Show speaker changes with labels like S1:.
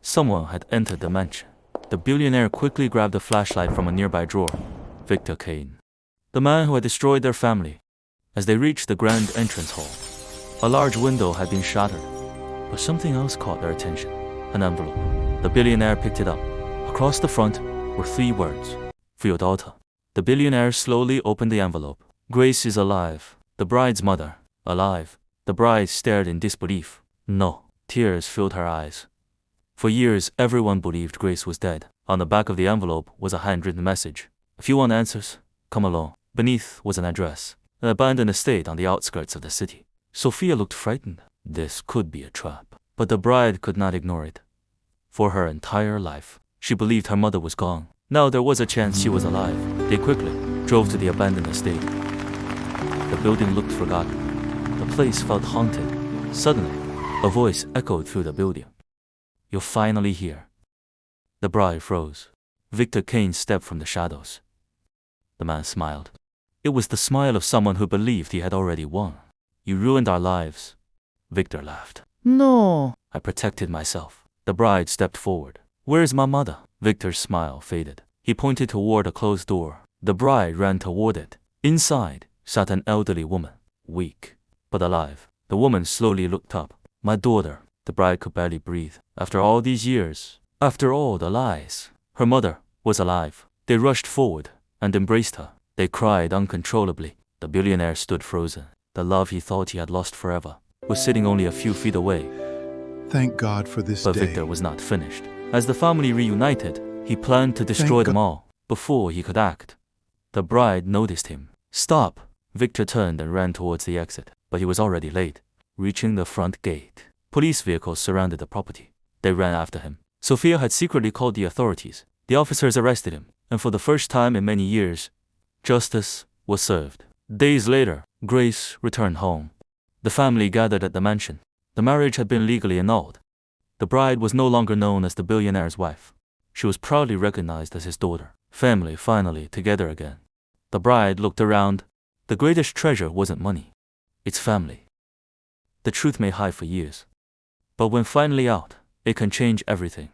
S1: Someone had entered the mansion. The billionaire quickly grabbed a flashlight from a nearby drawer. Victor Kane, the man who had destroyed their family. As they reached the grand entrance hall, a large window had been shattered, but something else caught their attention. An envelope. The billionaire picked it up. Across the front were 3 words. For your daughter. The billionaire slowly opened the envelope. Grace is alive. The bride's mother. Alive. The bride stared in disbelief. No. Tears filled her eyes. For years, everyone believed Grace was dead. On the back of the envelope was a handwritten message. If you want answers, come along. Beneath was an address. An abandoned estate on the outskirts of the city. Sophia looked frightened. This could be a trap. But the bride could not ignore it. For her entire life, she believed her mother was gone. Now there was a chance she was alive. They quickly drove to the abandoned estate. The building looked forgotten. The place felt haunted. Suddenly, a voice echoed through the building. You're finally here. The bride froze. Victor Kane stepped from the shadows. The man smiled. It was the smile of someone who believed he had already won. You ruined our lives. Victor laughed.
S2: No.
S1: I protected myself. The bride stepped forward. Where's my mother? Victor's smile faded. He pointed toward a closed door. The bride ran toward it. Inside sat an elderly woman, weak, but alive. The woman slowly looked up. My daughter. The bride could barely breathe. After all these years, after all the lies, her mother was alive. They rushed forward and embraced her. They cried uncontrollably. The billionaire stood frozen. The love he thought he had lost forever was sitting only a few feet away.
S3: Thank God for this
S1: But
S3: day.
S1: Victor was not finished. As the family reunited, he planned to destroy them all before he could act. The bride noticed him. Stop! Victor turned and ran towards the exit, but he was already late. Reaching the front gate, police vehicles surrounded the property. They ran after him. Sophia had secretly called the authorities. The officers arrested him, and for the first time in many years, justice was served. Days later, Grace returned home. The family gathered at the mansion. The marriage had been legally annulled. The bride was no longer known as the billionaire's wife. She was proudly recognized as his daughter. Family finally together again. The bride looked around. The greatest treasure wasn't money. It's family. The truth may hide for years. But when finally out, it can change everything.